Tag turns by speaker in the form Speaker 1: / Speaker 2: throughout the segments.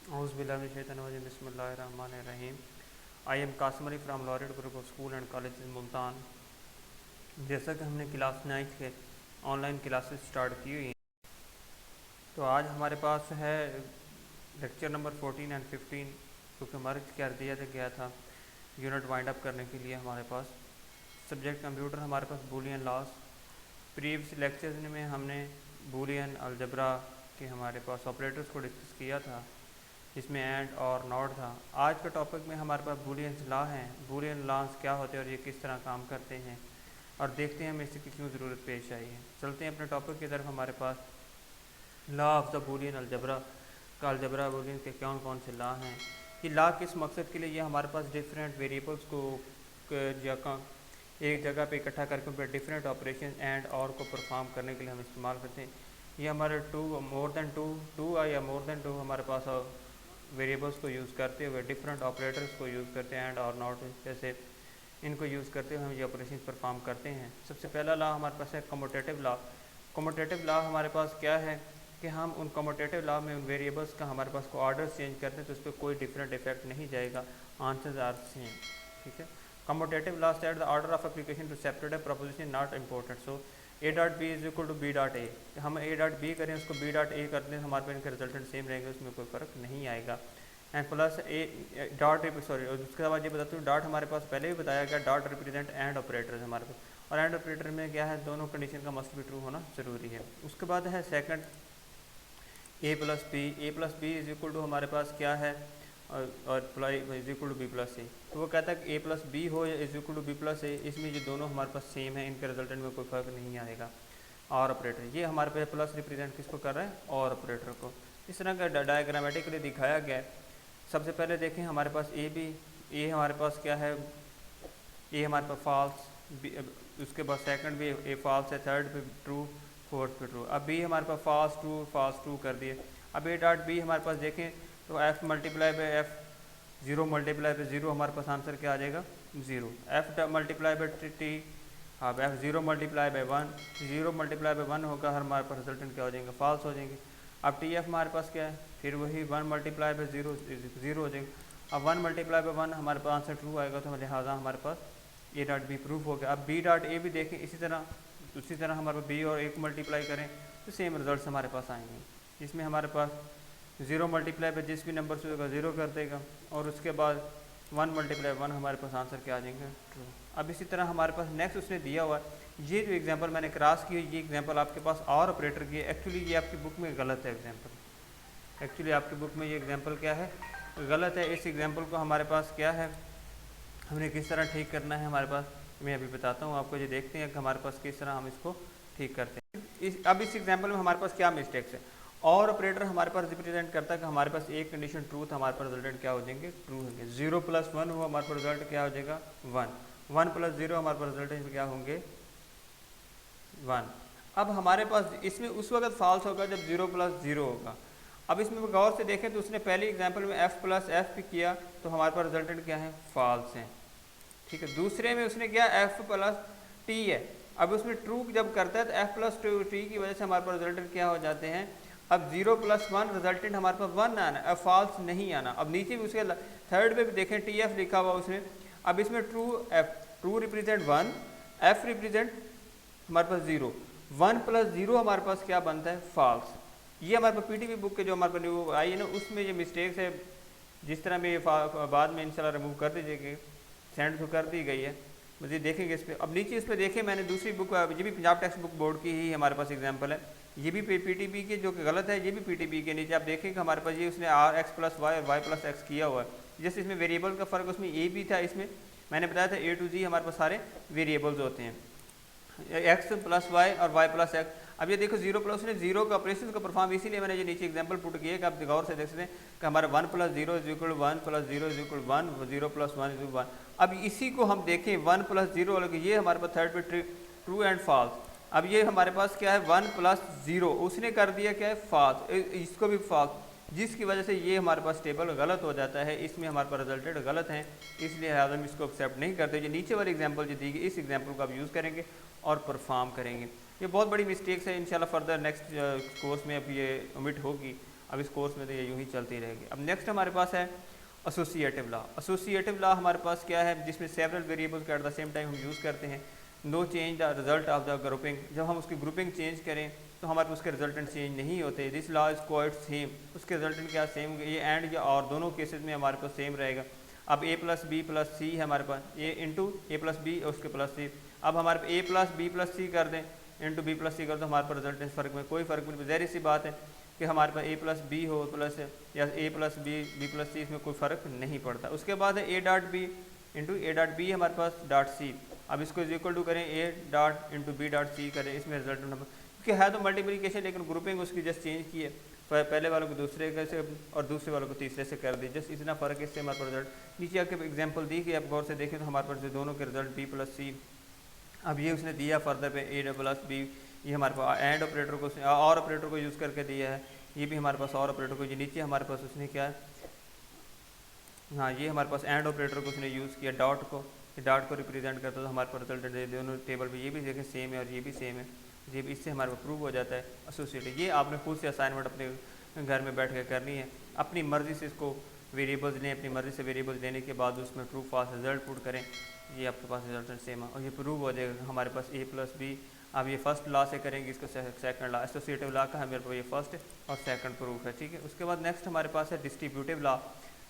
Speaker 1: औज़ुबिल्लाहि बिस्मिल्लाहिर्रहमानिर्रहीम। I am Qasim Ali from Laureate group of school and college Multan. जैसा कि हमने क्लास 9 के ऑनलाइन क्लासेस स्टार्ट की हुई हैं, तो आज हमारे पास है लेक्चर नंबर 14 एंड 15, क्योंकि मर्ज कर दिया गया था यूनिट वाइंड अप करने के लिए। हमारे पास सब्जेक्ट कंप्यूटर, हमारे पास बूलियन लॉस। प्रीवियस लेक्चर्स में हमने बूलियन अलजबरा के हमारे पास ऑपरेटर्स को डिस्कस किया था, जिसमें एंड और नॉट था। आज के टॉपिक में हमारे पास बूलियन लॉ हैं। बूलियन लॉस क्या होते हैं और ये किस तरह काम करते हैं, और देखते हैं हमें इसकी क्यों ज़रूरत पेश आई है। चलते हैं अपने टॉपिक की तरफ। हमारे पास law of the Boolean algebra का अलजबरा बूलियन के कौन कौन से लॉ हैं, ये लॉ किस मकसद के लिए, ये हमारे पास डिफरेंट वेरिएबल्स को एक जगह पे इकट्ठा करके उन पर डिफरेंट ऑपरेशन एंड और को परफॉर्म करने के लिए हम इस्तेमाल करते हैं। ये हमारे मोर देन टू या मोर देन टू हमारे पास वेरिएबल्स को यूज़ करते हुए डिफरेंट ऑपरेटर्स को यूज़ करते हैं, एंड और नॉट जैसे इनको यूज़ करते हुए हम ये ऑपरेशन परफॉर्म करते हैं। सबसे पहला लॉ हमारे पास है कम्यूटेटिव लॉ। कम्यूटेटिव लॉ हमारे पास क्या है कि हम उन कम्यूटेटिव लॉ में उन वेरिएबल्स का हमारे पास को ऑर्डर चेंज करते हैं तो उस पर कोई डिफरेंट इफेक्ट नहीं जाएगा, आंसर्स आर सेम। ठीक है। Commutative law set the order of application to separate a proposition not important. So A dot B is equal to B dot A. हम ए डॉट बी करें, उसको B dot ए करते हैं, हमारे पास इनके resultant same रहेंगे, उसमें कोई फ़र्क नहीं आएगा। And plus A dot sorry उसके बाद ये बताती हूँ, डॉट हमारे पास पहले भी बताया गया, डॉट रिप्रेजेंट एंड ऑपरेटर हमारे पास, और एंड ऑपरेटर में क्या है, दोनों कंडीशन का मस्ट भी ट्रू होना ज़रूरी है। उसके बाद है second A plus B. A plus B is equal to हमारे पास क्या है, और प्लाई is equal to B plus A. तो वो कहता है कि ए प्लस बी हो या is equal to B plus A, इसमें ये दोनों हमारे पास सेम है, इनके रिजल्टेंट में कोई फ़र्क नहीं आएगा। और ऑपरेटर ये हमारे पास प्लस रिप्रेजेंट किसको कर रहा है, और ऑपरेटर को। इस तरह का डायग्रामेटिकली दिखाया गया है। सबसे पहले देखें हमारे पास ए हमारे पास क्या है, ए हमारे पास फॉल्स, उसके बाद सेकंड भी ए फॉल्स है, थर्ड पे ट्रू, फोर्थ पे ट्रू। अब बी हमारे पास फॉल्स ट्रू कर दिए। अब ए डॉट बी हमारे पास देखें तो F multiply by F, zero multiply by zero, हमारे पास आंसर क्या आ जाएगा, zero. F multiply by T, हाँ F zero multiply by one, zero multiply by one होगा, हमारे पास रिजल्टेंट क्या हो जाएंगे, फॉल्स हो जाएंगे। अब टी एफ हमारे पास क्या है, फिर वही one multiply by zero, zero हो जाएगा। अब वन मल्टीप्लाई बाई वन हमारे पास आंसर ट्रू आएगा, तो लिहाजा हमारे पास ए डॉट बी प्रूफ हो गया। अब बी डॉट ए भी देखें उसी तरह हमारे पास बी और ए को मल्टीप्लाई करें तो सेम रिजल्ट हमारे पास आएंगे। इसमें हमारे पास ज़ीरो मल्टीप्लाई बाई जिस भी नंबर से होगा ज़ीरो कर देगा, और उसके बाद वन मल्टीप्लाई वन हमारे पास आंसर क्या आ जाएंगे, ट्रू। अब इसी तरह हमारे पास नेक्स्ट उसने दिया हुआ है, ये जो एग्जांपल मैंने क्रॉस की, ये एग्जांपल आपके पास और ऑपरेटर की है। एक्चुअली ये आपकी बुक में गलत है एग्जांपल, एक्चुअली आपकी बुक में ये एग्जांपल क्या है, गलत है। इस एग्जांपल को हमारे पास क्या है, हमने किस तरह ठीक करना है, हमारे पास मैं अभी बताता हूँ आपको। ये देखते हैं कि हमारे पास किस तरह हम इसको ठीक करते हैं। अब इस एग्जाम्पल में हमारे पास क्या मिस्टेक्स है। और ऑपरेटर हमारे पास रिप्रेजेंट करता है कि हमारे पास एक कंडीशन ट्रू था, हमारे पास रिजल्टेंट क्या हो जाएंगे, ट्रू होंगे। जीरो प्लस वन हुआ, हमारे पास रिजल्ट क्या हो जाएगा, वन। वन प्लस जीरो हमारे पास रिजल्टेंट क्या होंगे, वन। अब हमारे पास इसमें उस वक्त फॉल्स होगा जब जीरो प्लस जीरो होगा। अब इसमें गौर से देखें तो उसने पहले एग्जाम्पल में एफ प्लस एफ भी किया, तो हमारे पास रिजल्टेंट क्या है, फॉल्स है। ठीक है। दूसरे में उसने किया एफ प्लस टी है, अब उसमें ट्रू जब करता है तो एफ प्लस टी की वजह से हमारे पास रिजल्टेंट क्या हो जाते हैं, अब जीरो प्लस वन रिजल्टेंट हमारे पास वन आना, अब फॉल्स नहीं आना। अब नीचे भी उसके थर्ड पे भी देखें टी एफ लिखा हुआ उसमें, अब इसमें true represent one, F represent हमारे पास जीरो, वन प्लस जीरो हमारे पास क्या बनता है, फॉल्स। ये हमारे पास पीटीबी बुक के जो हमारे पास न्यू आई है ना, उसमें ये मिस्टेक्स है, जिस तरह में बाद में इंशाल्लाह रिमूव कर दीजिएगा, सेंड तो कर दी गई है, मज़ीद देखेंगे इस पर। अब नीचे इस पर देखें, मैंने दूसरी बुक, ये भी पंजाब टेक्स्ट बुक बोर्ड की ही हमारे पास एग्जांपल है, ये भी पीटीबी के जो कि गलत है, ये भी पीटीबी के नीचे आप देखें कि हमारे पास ये उसने or X plus Y, Y plus X किया हुआ है। जैसे इसमें वेरिएबल का फ़र्क, उसमें ए भी था, इसमें मैंने बताया था ए टू जी हमारे पास सारे वेरिएबल्स होते हैं, एक्स प्लस वाई और वाई प्लस एक्स। अब ये देखो जीरो प्लस ने जीरो का ऑपरेशन को परफॉर्म, इसीलिए मैंने ये नीचे एग्जांपल पुट किए कि आप गौर से देख सकते हैं कि हमारा one plus zero is equal one plus zero is equal one, zero plus one is one. अब इसी को हम देखें वन प्लस जीरो वाले, ये हमारे पास थर्ड पे ट्रू एंड फॉल्स। अब ये हमारे पास क्या है, वन प्लस जीरो, उसने कर दिया क्या है, फॉल्स, इसको भी फॉल्स, जिसकी वजह से ये हमारे पास टेबल गलत हो जाता है, इसमें हमारे पास रिजल्टेड गलत हैं, इसलिए हम इसको एक्सेप्ट नहीं करते। ये नीचे वाली एग्जांपल जो दी गई, इस एग्जांपल को आप यूज़ करेंगे और परफॉर्म करेंगे। ये बहुत बड़ी मिस्टेक्स है, इंशाल्लाह फर्दर नेक्स्ट कोर्स में अब ये ओमिट होगी, अब इस कोर्स में तो ये यूँ ही चलती रहेगी। अब नेक्स्ट हमारे पास है एसोसिएटिव लॉ। एसोसिएटिव लॉ हमारे पास क्या है, जिसमें सेवरल वेरिएबल्स का एट द सेम टाइम हम यूज़ करते हैं। No change the result of the grouping, जब हम उसकी ग्रुपिंग चेंज करें तो हमारे उसके रिजल्टेंट चेंज नहीं होते। This law is quite same, उसके रिजल्टेंट क्या सेम, ये एंड या और दोनों केसेस में हमारे पास सेम रहेगा। अब ए प्लस बी प्लस सी है हमारे पास, ए इंटू ए प्लस बी और उसके प्लस सी। अब हमारे ए प्लस बी प्लस सी कर दें इंटू बी प्लस सी कर दो, हमारे पास रिजल्टेंट फ़र्क में कोई फ़र्क नहीं। ज़ाहिर सी बात है कि हमारे पास ए प्लस बी हो प्लस या A plus B plus C, इसमें कोई फ़र्क नहीं पड़ता। उसके बाद है A dot B into A dot B हमारे पास डॉट सी। अब इसको इक्वल टू करें A dot into B dot C करें, इसमें रिजल्ट नंबर, क्योंकि है तो मल्टीप्लिकेशन लेकिन ग्रुपिंग उसकी जस्ट चेंज की है, पहले वालों को दूसरे से और दूसरे वालों को तीसरे से कर दी, जस्ट इतना फ़र्क है। इससे हमारे पास रिजल्ट नीचे आके एग्जांपल दी कि आप गौर से देखें तो हमारे पास जो दोनों के रिजल्ट बी प्लस सी, अब ये उसने दिया फर्दर पे ए प्लस बी, ये हमारे पास एंड ऑपरेटर को और ऑपरेटर को यूज़ करके दिया है, ये भी हमारे पास और ऑपरेटर को, ये नीचे हमारे पास उसने क्या है, हाँ ये हमारे पास एंड ऑपरेटर को उसने यूज़ किया डॉट को रिप्रेजेंट करता, तो हमारे पास रिजल्ट दोनों टेबल में ये भी देखें सेम है और ये भी सेम है, ये भी इससे हमारे पास प्रूव हो जाता है एसोसिएटिव। ये आपने खुद से असाइनमेंट अपने घर में बैठ कर करनी है, अपनी मर्ज़ी से इसको वेरिएबल्स लें, अपनी मर्ज़ी से वेरिएबल्स लेने के बाद उसमें ट्रू फॉल्स रिजल्ट पुट करें, ये आपके पास रिजल्ट सेम है और ये प्रूव हो जाएगा हमारे पास ए प्लस बी। अब ये फर्स्ट लॉ से करेंगे, इसको सेकंड लॉ, एसोसिएटिव लॉ का हमारे पास ये फर्स्ट और सेकंड प्रूफ है, ठीक है। उसके बाद नेक्स्ट हमारे पास है डिस्ट्रीब्यूटिव लॉ।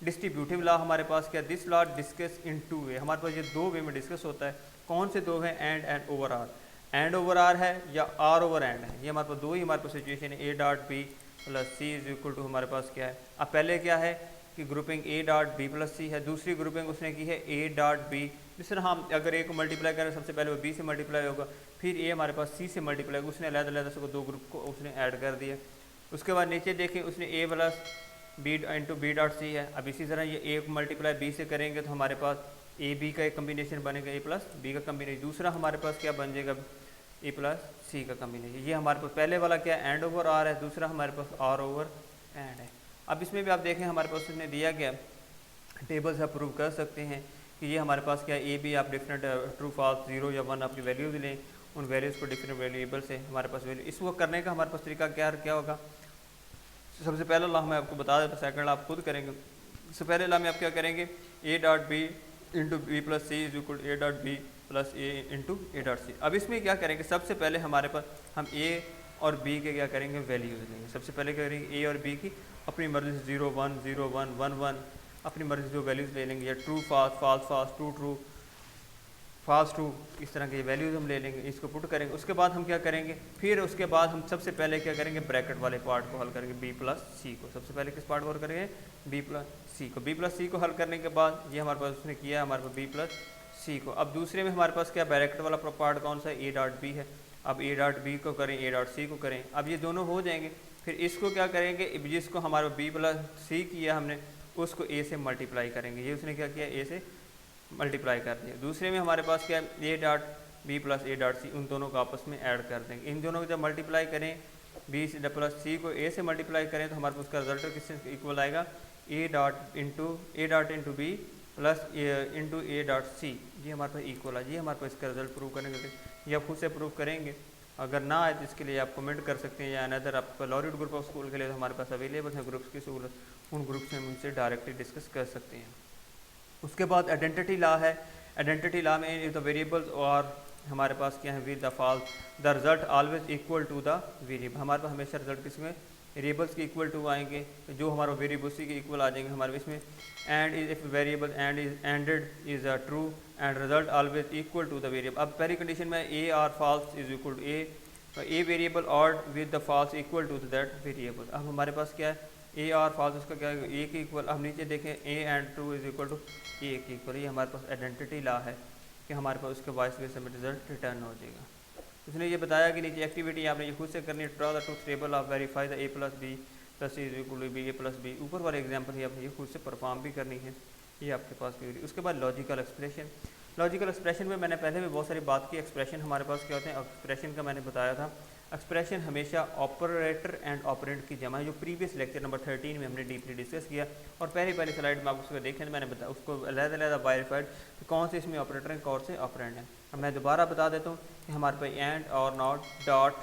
Speaker 1: डिस्ट्रीब्यूटिव लॉ हमारे पास क्या, this law discuss in two way, हमारे पास ये दो वे में डिस्कस होता है। कौन से दो हैं, and over R, and over R है या आर ओवर एंड है, ये हमारे पास दो ही हमारे पास सिचुएशन है। A dot B plus C is equal to हमारे पास क्या है, अब पहले क्या है कि grouping A dot B plus C है, दूसरी ग्रुपिंग उसने की है ए डॉट बी। जिस तरह हम अगर ए को मल्टीप्लाई करें सबसे पहले वो बी से मल्टीप्लाई होगा, फिर ए हमारे पास सी से मल्टीप्लाई, उसने अलग-अलग से दो ग्रुप को उसने ऐड कर दिया। उसके बाद नीचे देखें उसने A plus B into B dot C है। अब इसी तरह ये ए को मल्टीप्लाई बी से करेंगे तो हमारे पास ए बी का एक कम्बिनेशन बनेगा, ए प्लस बी का कम्बिनेशन। दूसरा हमारे पास क्या बन जाएगा, ए प्लस सी का कम्बिनेशन। ये हमारे पास पहले वाला क्या एंड ओवर आर है, दूसरा हमारे पास आर ओवर एंड है। अब इसमें भी आप देखें हमारे पास उसने दिया गया टेबल से आप प्रूव कर सकते हैं कि ये हमारे पास क्या ए बी, आप डिफरेंट ट्रू फॉल्स 0 या 1 आपकी वैल्यूज लें, उन वैल्यूज़ को डिफरेंट वेरिएबल से हमारे पास वैल्यू, इसको करने का हमारे पास तरीका क्या होगा। सबसे पहला लॉ मैं आपको बता देता, सेकंड लॉ आप खुद करेंगे। सबसे पहले लॉ में आप क्या करेंगे, A dot B into B plus C is equal A dot B plus A into A dot C. अब इसमें क्या करेंगे, सबसे पहले हमारे पास हम ए और बी के क्या करेंगे, वैल्यूज लेंगे। सबसे पहले क्या करेंगे, ए और बी की अपनी मर्जी से 0 1 0 1 1 1 अपनी मर्जी से जो वैल्यूज़ ले लेंगे, या true false false false true true false true, इस तरह के वैल्यूज़ हम ले लेंगे, इसको पुट करेंगे। उसके बाद हम क्या करेंगे, फिर उसके बाद हम सबसे पहले क्या करेंगे, ब्रैकेट वाले पार्ट को हल करेंगे, बी प्लस सी को। सबसे पहले किस पार्ट को हल करेंगे, बी प्लस सी को। बी प्लस सी को हल करने के बाद ये हमारे पास उसने किया हमारे पास बी प्लस सी को। अब दूसरे में हमारे पास क्या ब्रैकेट वाला पार्ट कौन सा है, ए डॉट बी है। अब ए डॉट बी को करें, ए डॉट सी को करें। अब ये दोनों हो जाएंगे, फिर इसको क्या करेंगे, जिसको हमारा बी प्लस सी किया हमने, उसको ए से मल्टीप्लाई करेंगे। ये उसने क्या किया, ए से मल्टीप्लाई कर दिया। दूसरे में हमारे पास क्या है, A dot B plus A dot C, उन दोनों को आपस में ऐड कर देंगे। इन दोनों को जब मल्टीप्लाई करें, बी प्लस सी को ए से मल्टीप्लाई करें तो हमारे पास उसका रिजल्ट किससे इक्वल आएगा, A dot into B plus into A dot C, ये हमारे पास इक्वल है। ये हमारे पास इसका रिजल्ट प्रूव करने के लिए, ये आप खुद से प्रूव करेंगे। अगर ना आए तो इसके लिए आप कमेंट कर सकते हैं, या अनदर आपका लॉरिड ग्रुप ऑफ स्कूल के लिए तो हमारे पास अवेलेबल है ग्रुप्स की सहूलत, उन ग्रुप से हम उनसे डायरेक्टली डिस्कस कर सकते हैं। उसके बाद आइडेंटिटी लॉ है। आइडेंटिटी लॉ में द वेरिएबल्स और हमारे पास क्या है, with the false the result always equal to the variable. हमारे पास हमेशा रिजल्ट किसमें, वेरिएबल्स के इक्वल टू आएंगे, जो हमारा वेरिएबल उसी के इक्वल आ जाएंगे हमारे इसमें। And if variable and is ended is a true and result always equal to the variable. अब पहली कंडीशन में ए और false is equal to a variable और with the false equal to that variable. अब हमारे पास क्या है, ए और फॉल्स उसका क्या है, ए के इक्वल। अब नीचे देखें A and true is equal to A के इक्वल। ये हमारे पास आइडेंटिटी लॉ है कि हमारे पास उसके वाइस वेस में रिजल्ट रिटर्न हो जाएगा। उसने ये बताया कि नीचे एक्टिविटी आपने ये खुद से करनी है, draw the truth table of verify the A plus B plus C is equal to B A plus B. ऊपर वाले एग्जाम्पल ही आपने ये खुद से परफॉर्म भी करनी है, ये आपके पास भी। उसके बाद लॉजिकल एक्सप्रेशन। लॉजिकल एक्सप्रेशन में मैंने पहले भी बहुत सारी बात की। एक्सप्रेशन हमारे पास क्या होते हैं, एक्सप्रेशन का मैंने बताया था, एक्सप्रेशन हमेशा ऑपरेटर एंड ऑपरेंट की जमा है, जो प्रीवियस लेक्चर नंबर 13 में हमने डीपली डिस्कस किया। और पहली स्लाइड में आप उसको देखें तो मैंने बताया उसको अलग-अलग वेरीफाइड कि कौन से इसमें ऑपरेटर हैं, कौन से ऑपरेंट हैं। अब मैं दोबारा बता देता हूँ कि हमारे पास एंड और नॉट डॉट,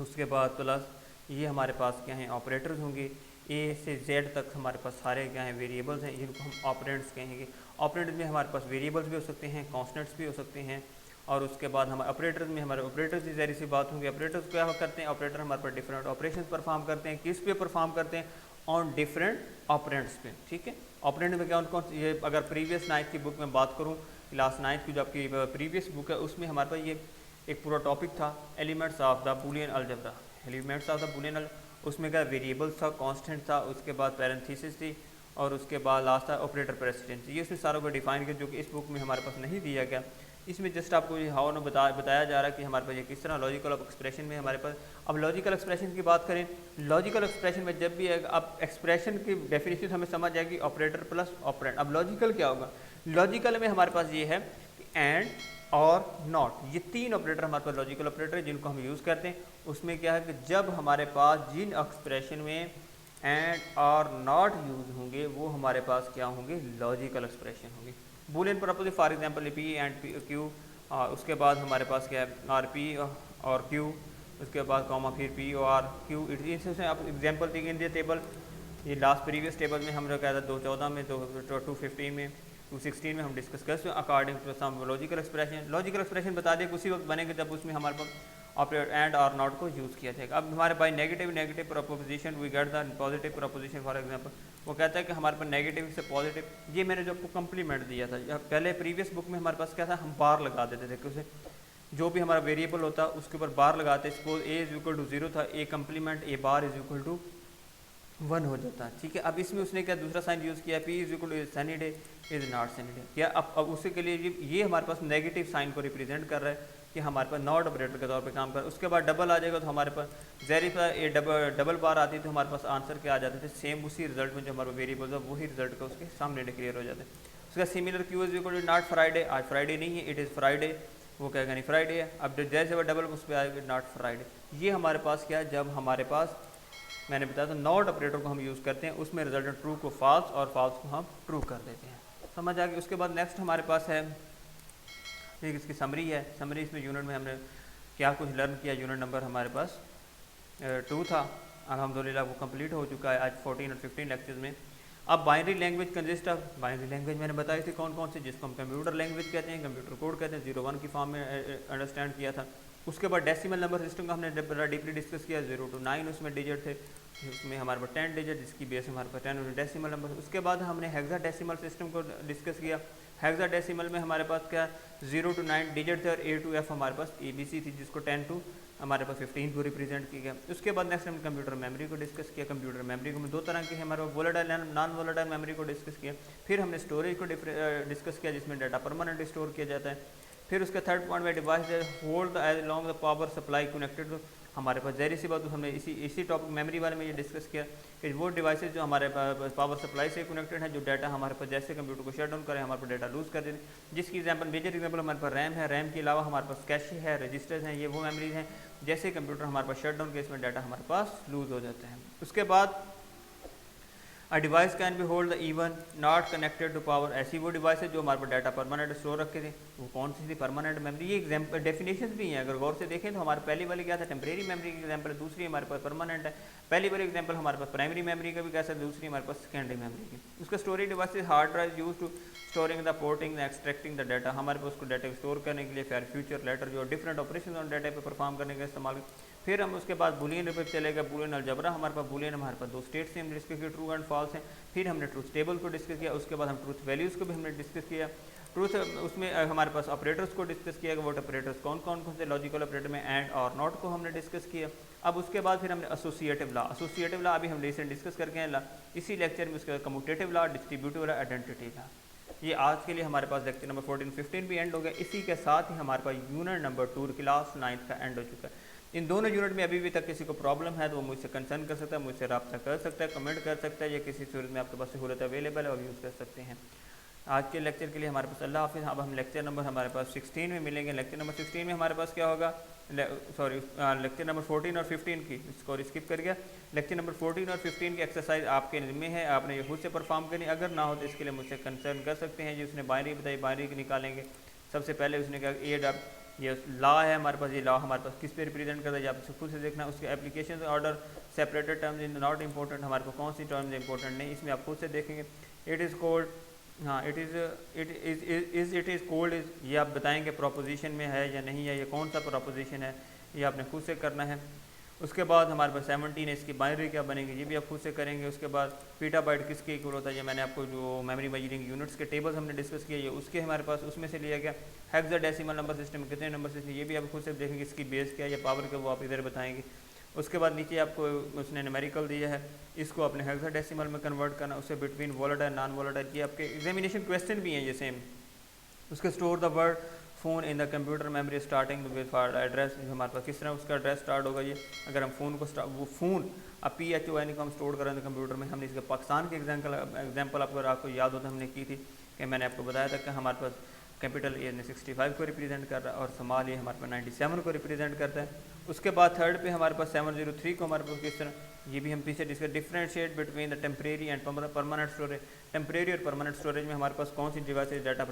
Speaker 1: उसके बाद प्लस, ये हमारे पास क्या हैं ऑपरेटर्स होंगे। ए से जेड तक हमारे पास सारे क्या हैं वेरिएबल्स हैं जिनको हम ऑपरेंड्स कहेंगे। ऑपरेंड्स में हमारे पास वेरिएबल्स भी हो सकते हैं, कॉन्स्टेंट्स भी हो सकते हैं। और उसके बाद हमारे ऑपरेटर्स में हमारे ऑपरेटर्स की ज़ाहिर सी बात होंगी। ऑपरेटर्स क्या करते हैं, ऑपरेटर हमारे पास डिफरेंट ऑपरेशंस परफॉर्म करते हैं। किस पे परफॉर्म करते हैं, ऑन डिफरेंट ऑपरेंड्स पे। ठीक है, ऑपरेंड में क्या कौन ये, अगर प्रीवियस 9th की बुक में बात करूँ, क्लास 9th की जो आपकी प्रीवियस बुक है उसमें हमारे पास ये एक पूरा टॉपिक था elements of the Boolean algebra. Elements of the Boolean उसमें क्या वेरिएबल्स था, कांस्टेंट था, उसके बाद पैरेंथेसिस थी और उसके बाद लास्ट था ऑपरेटर प्रेसिडेंस। ये उसमें सारों को डिफाइन किया जो कि इस बुक में हमारे पास नहीं दिया गया। इसमें जस्ट आपको ये हाउ न बताया जा रहा है कि हमारे पास ये किस तरह लॉजिकल एक्सप्रेशन में हमारे पास। अब लॉजिकल एक्सप्रेशन की बात करें, लॉजिकल एक्सप्रेशन में जब भी अब एक्सप्रेशन की डेफिनेशन हमें समझ आएगी ऑपरेटर प्लस ऑपरेंड। अब लॉजिकल क्या होगा, लॉजिकल में हमारे पास ये है कि एंड और नॉट, ये तीन ऑपरेटर हमारे पास लॉजिकल ऑपरेटर है जिनको हम यूज़ करते हैं। उसमें क्या है कि जब हमारे पास जिन एक्सप्रेशन में एंड और नॉट यूज़ होंगे वो हमारे पास क्या होंगे, लॉजिकल एक्सप्रेशन होंगे। Boolean property for example P and Q, उसके बाद हमारे पास क्या है आर पी और क्यू, उसके बाद कॉमा फिर पी और क्यू। इसमें आप एग्जांपल देखिए इन टेबल, ये लास्ट प्रीवियस टेबल में हम लोग क्या था 214 में, 215 में, 216 में हम डिस्कस कर सकते हैं according to some logical expression. Logical expression बता दें उसी वक्त बनेंगे जब उसमें हमारे पास ऑपरेटर एंड और नॉट को यूज़ किया जाएगा। अब हमारे पास negative proposition we get the positive proposition. For example वो कहता है कि हमारे पास नेगेटिव से पॉजिटिव, ये मैंने जो आपको कंप्लीमेंट दिया था पहले प्रीवियस बुक में हमारे पास क्या था, हम बार लगा देते थे कि उसे जो भी हमारा वेरिएबल होता उसके ऊपर बार लगाते। Suppose A is equal to 0 था, A complement A bar is equal to 1 हो जाता है। ठीक है, अब इसमें उसने क्या दूसरा साइन यूज़ किया, P is equal to sunny day is not sunny day. क्या अब उसी के लिए ये हमारे पास नेगेटिव साइन को रिप्रेजेंट कर रहा है कि हमारे पास नॉट ऑपरेटर के तौर पे काम कर। उसके बाद डबल आ जाएगा तो हमारे पास वेरीफाई ये डबल बार आती है तो हमारे पास आंसर क्या आ जाते थे, सेम उसी रिजल्ट में जो हमारा वेरिएबल है वही रिजल्ट का उसके सामने डिक्लेयर हो जाता है। उसका similar Q is equal to not Friday, आज फ्राइडे नहीं है, इट इज़ फ्राइडे, वो कहेगा नहीं फ्राइडे है। अब जैसे वो डबल उस पर आएगा नॉट फ्राइडे। ये हमारे पास क्या है, जब हमारे पास मैंने बताया था नॉट ऑपरेटर को हम यूज़ करते हैं, उसमें रिजल्ट ट्रू को फॉल्स और फॉल्स को हम ट्रू कर देते हैं। समझ आ गई। उसके बाद नेक्स्ट हमारे पास है एक इसकी समरी है। समरी इसमें यूनिट में हमने क्या कुछ लर्न किया, यूनिट नंबर हमारे पास 2 था, अल्हम्दुलिल्लाह वो कंप्लीट हो चुका है आज 14 और 15 लेक्चर्स में। अब binary language consist of, binary language मैंने बताई थी कौन कौन से, जिसको हम कंप्यूटर लैंग्वेज कहते हैं, कंप्यूटर कोड कहते हैं, 0-1 की फॉर्म में अंडरस्टैंड किया था। उसके बाद डेसिमल नंबर सिस्टम का हमने बड़ा डीपली डिस्कस किया, 0 to 9 उसमें डिजिट थे, उसमें हमारे पास 10 डिजिट जिसकी बेस हमारे पास 10 डेसिमल नंबर। उसके बाद हमने हेक्साडेसिमल सिस्टम को डिस्कस किया। हेक्साडेसिमल में हमारे पास क्या 0 to 9 डिजिट थे और A to F हमारे पास ABC थी जिसको 10 to हमारे पास 15 को रिप्रेजेंट किया गया। उसके बाद नेक्स्ट हमने कंप्यूटर मेमोरी को डिस्कस किया। कंप्यूटर मेमोरी को में 2 तरह की है, हमारे volatile and non volatile memory को डिस्कस किया। फिर हमने स्टोरेज को डिस्कस किया जिसमें डाटा परमानेंट स्टोर किया जाता है। फिर उसका थर्ड पॉइंट में device hold as long the power supply connected, हमारे पास ज़ाहिर सी बात हमने इसी टॉपिक मेमोरी वाले में ये डिस्कस किया कि वो डिवाइसेज जो हमारे पास पावर सप्लाई से कनेक्टेड है, जो डाटा हमारे पास जैसे कंप्यूटर को शट डाउन करें हमारे पास डाटा लूज़ कर देते हैं। जिसकी एग्जांपल मेजर एग्जांपल हमारे पास रैम है, रैम के अलावा हमारे पास कैशे है, रजिस्टर्स हैं, ये वो मेमोरीज हैं जैसे कंप्यूटर हमारे पास शट डाउन के इसमें डाटा हमारे पास लूज़ हो जाते हैं। उसके बाद a device can be hold the even not connected to power, ऐसी वो डिवाइस है जो हमारे पास डाटा परमानेंट स्टोर रखे थे, वो कौन सी थी परमानेंट मेमोरी। ये एग्जाम्पल डेफिनेशन भी हैं, अगर गौर से देखें तो हमारे पहली वाली क्या था टेम्परेरी मेमोरी की एग्जाम्पल, दूसरी हमारे पास परमानेंट है। पहली वाली एग्जाम्पल हमारे पास प्राइमरी मेमोरी का भी कह सकते, दूसरी हमारे पास सेकेंडरी मेमोरी की। उसका storage device hard drive use to storing the porting the extracting the data, हमारे पास उसको डाटा स्टोर करने के लिए फिर फ्यूचर लेटर जो डिफरेंट ऑपरेशन ऑन डाटा पे परफॉर्म करने का इस्तेमाल। फिर हम उसके बाद बुलियन पे चलेगा, बुलियन अलजबरा हमारे पास बुलियन हमारे पास 2 स्टेट्स हैं, हम डिस्कस किया ट्रू एंड फॉल्स हैं। फिर हमने ट्रूथ टेबल को डिस्कस किया। उसके बाद हम ट्रूथ वैल्यूज़ को भी हमने डिस्कस किया। ट्रूथ उसमें हमारे पास ऑपरेटर्स को डिस्कस किया कि वो ऑपरेटर्स कौन कौन से लॉजिकल ऑपरेटर में एंड और नॉट को हमने डिस्कस किया। अब उसके बाद फिर हमने एसोसिएटिव लॉ अभी हम रिसेंट डिस्कस करके हैं इसी लेक्चर में। उसके commutative law, distributive law, identity law. ये आज के लिए हमारे पास लेक्चर नंबर 14-15 भी एंड हो गया। इसी के साथ ही हमारे पास यूनिट नंबर 2 क्लास 9 का एंड हो चुका है। इन दोनों यूनिट में अभी भी तक किसी को प्रॉब्लम है तो वो मुझसे कंसर्न कर सकता है, मुझसे रब्ता कर सकता है, कमेंट कर सकता है, या किसी सूरत में आपके पास सहूलत अवेलेबल है और यूज़ कर सकते हैं। आज के लेक्चर के लिए हमारे पास अल्लाह हाफिज़। अब हम लेक्चर नंबर हमारे पास 16 में मिलेंगे। लेक्चर नंबर 16 में हमारे पास क्या होगा, लेक्चर नंबर 14 और 15 की इसको स्किप कर गया। लेक्चर नंबर 14 और 15 की एक्सरसाइज आपके जिम्मे है, आपने ये खुद से परफॉर्म करनी। अगर ना हो तो इसके लिए मुझसे कंसर्न कर सकते हैं। जी उसने बाइनरी बताई, बाइनरी निकालेंगे। सबसे पहले उसने कहा ये लॉ है हमारे पास, ये लॉ हमारे पास किस पे रिप्रेजेंट करता है, आप इसको खुद से देखना। उसके application order separated terms in not important, हमारे को कौन सी टर्म्स इंपॉर्टेंट नहीं, इसमें आप खुद से देखेंगे। इट इज़ कोल्ड, हाँ इट इज़ कोल्ड इज़, ये आप बताएंगे प्रोपोजिशन में है या नहीं है, ये कौन सा प्रोपोजिशन है, ये आपने खुद से करना है। उसके बाद हमारे पास 17 है, इसकी बाइनरी क्या बनेगी ये भी आप खुद से करेंगे। उसके बाद पीटाबाइट किसके इक्वल होता है, ये मैंने आपको जो मेमोरी मेजरिंग यूनिट्स के टेबल्स हमने डिस्कस किया, ये उसके हमारे पास उसमें से लिया गया। हेक्साडेसिमल नंबर सिस्टम कितने नंबर सिस्टम, ये भी आप खुद से देखेंगे, इसकी बेस क्या है या पावर क्या, वो आप इधर बताएंगे। उसके बाद नीचे आपको उसने न्यूमेरिकल दिया है, इसको आपने हेक्साडेसिमल में कन्वर्ट करना, उससे बिटवीन वोलेटाइल नॉन वोलेटाइल, ये आपके एग्जामिनेशन क्वेश्चन भी हैं ये सेम। उसके store the word phone in the computer memory starting with for address, हमारे पास किस तरह उसका एड्रेस स्टार्ट होगा। ये अगर हम फ़ोन को वो फ़ोन अब PHON को हम स्टोर करें तो कंप्यूटर में, हमने इसके पाकिस्तान के एग्जाम्पल आपको याद होता हमने की थी कि मैंने आपको बताया था कि हमारे पास कैपिटल ए ने 65 को रिप्रेजेंट कर रहा है और स्मॉल ए हमारे पास 97 को रिप्रेजेंट करता है। उसके बाद थर्ड पे हमारे पास 703 को हमारे पास किस तरह, ये भी हम पीछे discuss, differentiate between the temporary and permanent storage. Temporary और परमानेंट स्टोरेज में हमारे पास कौन सी डिवाइसेज डाटा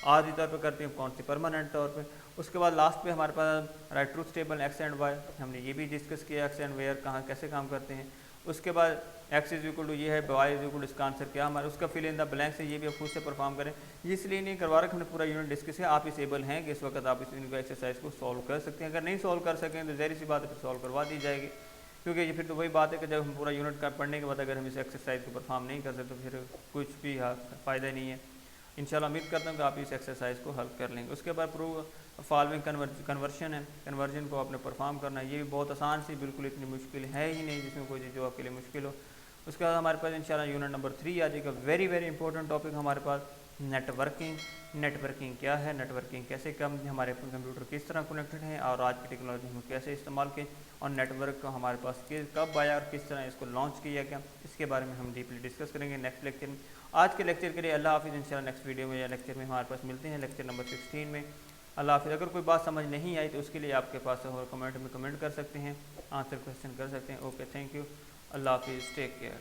Speaker 1: आदि तौर पर करते हैं, कौन सी परमानेंट तौर पर। उसके बाद लास्ट पे हमारे पास right truth table X and Y, हमने ये भी डिस्कस किया एक्स एंड वेयर कहाँ कैसे काम करते हैं। उसके बाद एक्स इज इक्वल टू ये है, वाई इज इक्वल टू इसका आंसर क्या हमारा, उसका फिल इन द ब्लैंक्स है, ये भी आप खुद से परफॉर्म करें। ये इसलिए नहीं करवा रखा, हमने पूरा यूनिट डिस्कस है, आप इस एबल हैं कि इस वक्त आप इस इनको एक्सरसाइज को सॉल्व कर सकते हैं। अगर नहीं सॉल्व कर सकें तो ज़ाहिर सी बात है फिर सॉल्व करवा दी जाएगी, क्योंकि ये फिर तो वही बात है कि जब हम पूरा यूनिट का पढ़ने के बाद अगर हम इस एक्सरसाइज को परफॉर्म नहीं कर सकते तो फिर कुछ भी फ़ायदा नहीं है। इंशाल्लाह उम्मीद करता हूँ कि आप इस एक्सरसाइज को हल कर लेंगे। उसके बाद प्रूव फॉलोइंग कन्वर्जन है, कन्वर्जन को आपने परफॉर्म करना है, ये भी बहुत आसान सी, बिल्कुल इतनी मुश्किल है ही नहीं जिसमें कोई जो आपके लिए मुश्किल हो। उसके बाद हमारे पास इंशाल्लाह यूनिट नंबर 3 आ जाएगा, वेरी वेरी इंपॉर्टेंट टॉपिक हमारे पास नेटवर्किंग। नेटवर्किंग क्या है, नेटवर्किंग कैसे कम हमारे कंप्यूटर किस तरह कनेक्टेड हैं और आज की टेक्नोलॉजी में कैसे इस्तेमाल किए, और नेटवर्क को हमारे पास कब आया और किस तरह इसको लॉन्च किया गया, इसके बारे में हम डीपली डिस्कस करेंगे नेक्स्ट लेक्चर में। आज के लेक्चर के लिए अल्लाह हाफिज़, इंशाल्लाह नेक्स्ट वीडियो में या लेक्चर में हमारे पास मिलते हैं, लेक्चर नंबर 16 में। अल्लाह हाफिज़। अगर कोई बात समझ नहीं आई तो उसके लिए आपके पास और कमेंट में कमेंट कर सकते हैं, आंसर क्वेश्चन कर सकते हैं। ओके, थैंक यू, अल्लाह हाफिज़, टेक केयर।